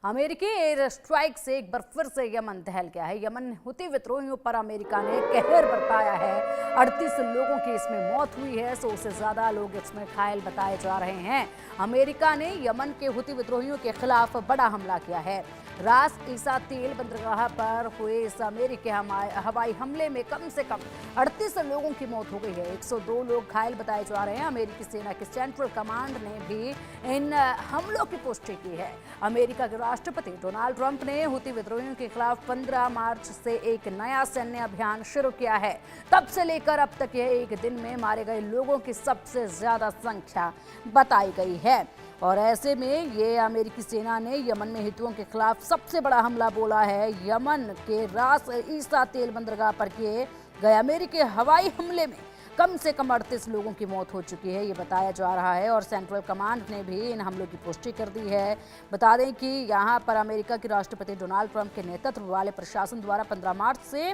अमेरिकी air strike से एक बार फिर से यमन दहल गया है। यमन हुती विद्रोहियों पर अमेरिका ने कहर बरपाया है। 38 लोगों की इसमें मौत हुई है, 100 से ज्यादा लोग इसमें घायल बताए जा रहे हैं। अमेरिका ने यमन के हुती विद्रोहियों के खिलाफ बड़ा हमला किया है। रास ईसा तेल बंदरगाह पर हुए इस अमेरिकी हवाई हमले में कम से कम 38 लोगों की मौत हो गई है। 102 लोग घायल बताए जा रहे हैं। अमेरिकी सेना की सेंट्रल कमांड ने भी इन हमलों की पुष्टि की है। अमेरिका के राष्ट्रपति डोनाल्ड ट्रंप ने हुती विद्रोहियों के खिलाफ 15 मार्च से एक नया सैन्य अभियान शुरू किया है। तब से लेकर अब तक यह एक दिन में मारे गए लोगों की सबसे ज्यादा संख्या बताई गई है। और ऐसे में ये अमेरिकी सेना ने यमन में हितुओं के खिलाफ सबसे बड़ा हमला बोला है। यमन के रास ईसा तेल बंदरगाह पर किए गए अमेरिकी हवाई हमले में कम से कम 38 लोगों की मौत हो चुकी है, ये बताया जा रहा है। और सेंट्रल कमांड ने भी इन हमलों की पुष्टि कर दी है। बता दें कि यहाँ पर अमेरिका के राष्ट्रपति डोनाल्ड ट्रंप के नेतृत्व वाले प्रशासन द्वारा 15 मार्च से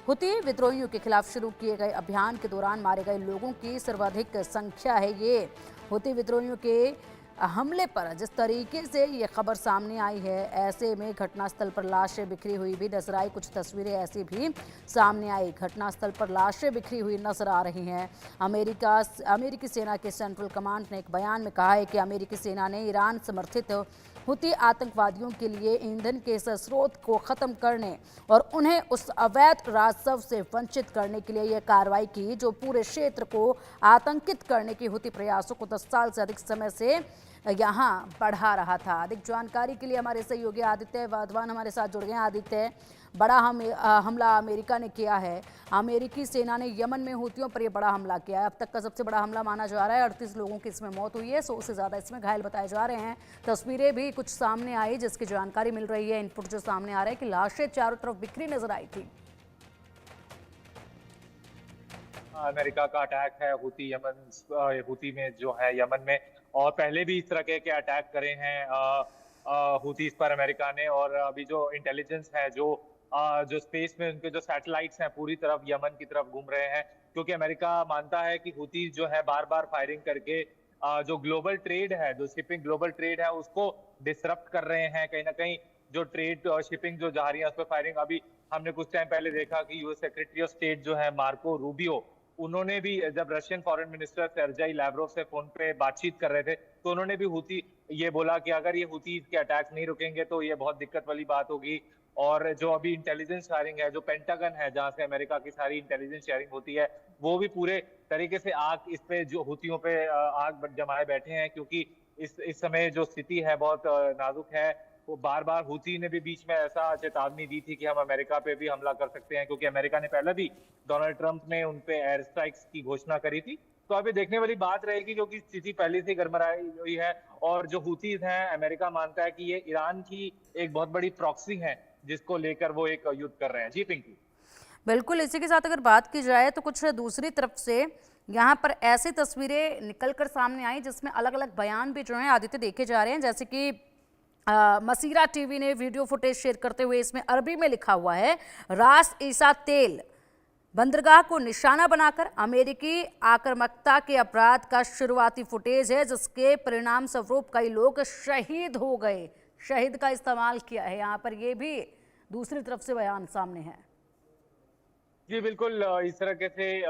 हुती विद्रोहियों के खिलाफ शुरू किए गए अभियान के दौरान मारे गए लोगों की सर्वाधिक संख्या है। ये हुती विद्रोहियों के हमले पर जिस तरीके से ये खबर सामने आई है, ऐसे में घटनास्थल पर लाशें बिखरी हुई भी नजर आई। कुछ तस्वीरें ऐसी भी सामने आई। घटनास्थल पर लाशें बिखरी हुई नजर आ रही हैं। अमेरिकी सेना के सेंट्रल कमांड ने एक बयान में कहा है कि अमेरिकी सेना ने ईरान समर्थित हुती आतंकवादियों के लिए ईंधन के इस स्रोत को खत्म करने और उन्हें उस अवैध राजस्व से वंचित करने के लिए यह कार्रवाई की जो पूरे क्षेत्र को आतंकित करने की हुती प्रयासों को 10 साल से अधिक समय से यहाँ बढ़ा रहा था। अधिक जानकारी के लिए हमारे सहयोगी आदित्य वाधवान हमारे साथ जुड़ गए हैं। आदित्य, बड़ा हमला अमेरिका ने किया है। अमेरिकी सेना ने यमन में हुतियों पर यह बड़ा हमला किया है। अब तक का सबसे बड़ा हमला माना जा रहा है। 38 लोगों की इसमें मौत हुई है, 100 से ज़्यादा इसमें घायल बताए जा रहे हैं। तस्वीरें भी कुछ सामने आई जिसकी जानकारी मिल रही है। इनपुट जो सामने आ रहा है कि लाशें चारों तरफ बिखरी नजर आई थी। अमेरिका का अटैक है हुती में जो है यमन में, और पहले भी इस तरह के अटैक करे हैं हुतीस पर अमेरिका ने। और अभी जो इंटेलिजेंस है, जो स्पेस में उनके जो सैटेलाइट्स हैं पूरी तरफ यमन की तरफ घूम रहे हैं, क्योंकि अमेरिका मानता है कि हुतीस जो है बार बार फायरिंग करके जो ग्लोबल ट्रेड है, जो शिपिंग ग्लोबल ट्रेड है, उसको डिसरप्ट कर रहे हैं। कहीं ना कहीं जो ट्रेड शिपिंग जो जा रही है उस पर फायरिंग। अभी हमने कुछ टाइम पहले देखा कि यूएस सेक्रेटरी ऑफ स्टेट जो है मार्को रूबियो, उन्होंने भी जब Russian foreign minister Sergei Lavrov से फोन पे बातचीत कर रहे थे, तो उन्होंने भी हुती ये बोला कि अगर ये हुती के अटैक नहीं रुकेंगे तो ये बहुत दिक्कत वाली बात होगी। और जो अभी इंटेलिजेंस शेयरिंग है, जो पेंटागन है जहां से अमेरिका की सारी इंटेलिजेंस शेयरिंग होती है, वो भी पूरे तरीके से आग इस पे जो हुतियों पे आग जमाए बैठे हैं, क्योंकि इस समय जो स्थिति है बहुत नाजुक है। वो बार बार हुती ने भी बीच में ऐसा चेतावनी दी थी कि हम अमेरिका पे भी हमला कर सकते हैं, क्योंकि अमेरिका ने पहले भी, डोनाल्ड ट्रंप ने उन पे एयर स्ट्राइक्स की घोषणा करी थी। तो अभी देखने वाली बात रहेगी, क्योंकि स्थिति पहले से गरमाई हुई है। और जो हुतीज हैं, अमेरिका मानता है कि ये ईरान की एक बहुत बड़ी प्रॉक्सी है, जिसको लेकर वो एक युद्ध कर रहे हैं। जी पिंकी। बिल्कुल, इसी के साथ अगर बात की जाए तो कुछ दूसरी तरफ से यहाँ पर ऐसी तस्वीरें निकलकर सामने आई जिसमें अलग अलग बयान भी जो हैं आदित्य देखे जा रहे हैं। जैसे कि मसीरा टीवी ने वीडियो फुटेज शेयर करते हुए इसमें अरबी में लिखा हुआ है, रास ईसा तेल बंदरगाह को निशाना बनाकर अमेरिकी आक्रामकता के अपराध का शुरुआती फुटेज है, जिसके परिणाम स्वरूप कई लोग शहीद हो गए। शहीद का इस्तेमाल किया है यहाँ पर, ये भी दूसरी तरफ से बयान सामने है। जी बिल्कुल, इस तरह से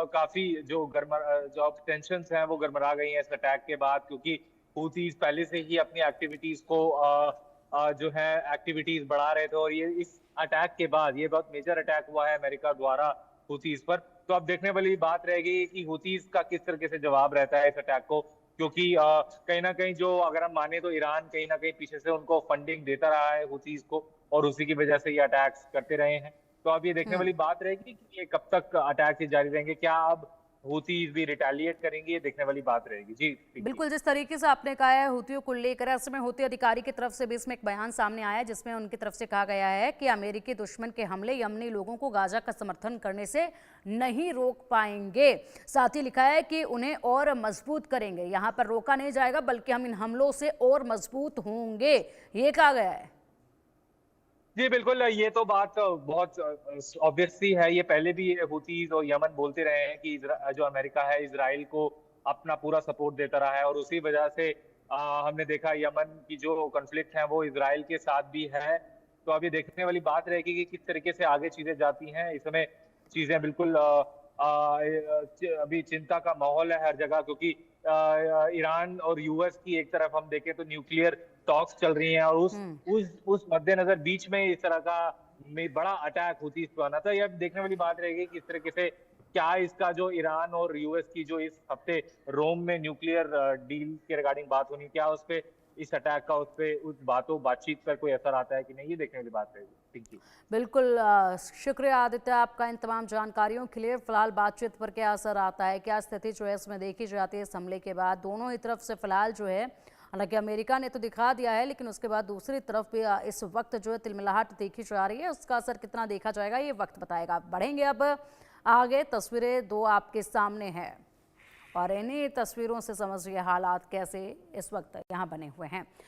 काफी जो टेंशन हैं वो गरमरा गई हैं इस अटैक के बाद, क्योंकि हूथीज पहले से ही अपनी एक्टिविटीज को जो है एक्टिविटीज बढ़ा रहे थे। और ये इस अटैक के बाद, ये बहुत मेजर अटैक हुआ है अमेरिका द्वारा हूथीज पर, तो अब देखने वाली बात रहेगी कि हूथीज का किस तरीके से जवाब रहता है इस अटैक को। क्योंकि कहीं ना कहीं जो, अगर हम माने तो ईरान कहीं ना कहीं पीछे से उनको फंडिंग देता रहा है हूथीज को, और उसी की वजह से ये अटैक्स करते रहे हैं। तो अब ये देखने वाली बात रहेगी कि ये कब तक अटैक जारी रहेंगे। क्या अब हूथीज भी रिटेलिएट करेंगे, ये देखने वाली बात रहेगी। जी बिल्कुल, जिस तरीके से आपने कहा है हुतियों को लेकर, असल में हुती अधिकारी की तरफ से भी इसमें एक बयान सामने आया है जिसमें उनकी तरफ से कहा गया है कि अमेरिकी दुश्मन के हमले यमनी लोगों को गाजा का समर्थन करने से नहीं रोक पाएंगे। साथ ही लिखा है कि उन्हें और मजबूत करेंगे। यहाँ पर रोका नहीं जाएगा, बल्कि हम इन हमलों से और मजबूत होंगे, ये कहा गया है। जी बिल्कुल, ये तो बात बहुत ऑब्वियस सी है। ये पहले भी हुतीज और यमन बोलते रहे हैं कि जो अमेरिका है इजराइल को अपना पूरा सपोर्ट देता रहा है, और उसी वजह से हमने देखा यमन की जो कॉन्फ्लिक्ट है वो इसराइल के साथ भी है। तो अभी देखने वाली बात रहेगी कि किस तरीके से आगे चीजें जाती हैं। इस समय चीजें बिल्कुल अभी चिंता का माहौल है हर जगह, क्योंकि ईरान और यूएस की एक तरफ हम देखें तो न्यूक्लियर टॉक्स चल रही हैं, और उस मद्देनजर बीच में इस तरह का में बड़ा अटैक होती इस पर आना था। यह देखने वाली बात रहेगी कि इस तरीके से क्या इसका जो ईरान और यूएस की जो इस हफ्ते रोम में न्यूक्लियर डील के रिगार्डिंग बात होनी, क्या उस पे इस अटैक का उस बातचीत पर कोई असर आता है कि नहीं, ये देखने वाली बात रहेगी। Thank you. बिल्कुल शुक्रिया आदित्य आपका इन तमाम जानकारियों के लिए। फिलहाल बातचीत पर क्या असर आता है, क्या स्थिति जो है इसमें देखी जाती है इस हमले के बाद दोनों ही तरफ से फिलहाल जो है, हालांकि अमेरिका ने तो दिखा दिया है, लेकिन उसके बाद दूसरी तरफ भी इस वक्त जो है तिलमिलाहट देखी जा रही है। उसका असर कितना देखा जाएगा ये वक्त बताएगा। बढ़ेंगे अब आगे, तस्वीरें दो आपके सामने हैं और इन्हीं तस्वीरों से समझिए हालात कैसे इस वक्त यहाँ बने हुए हैं।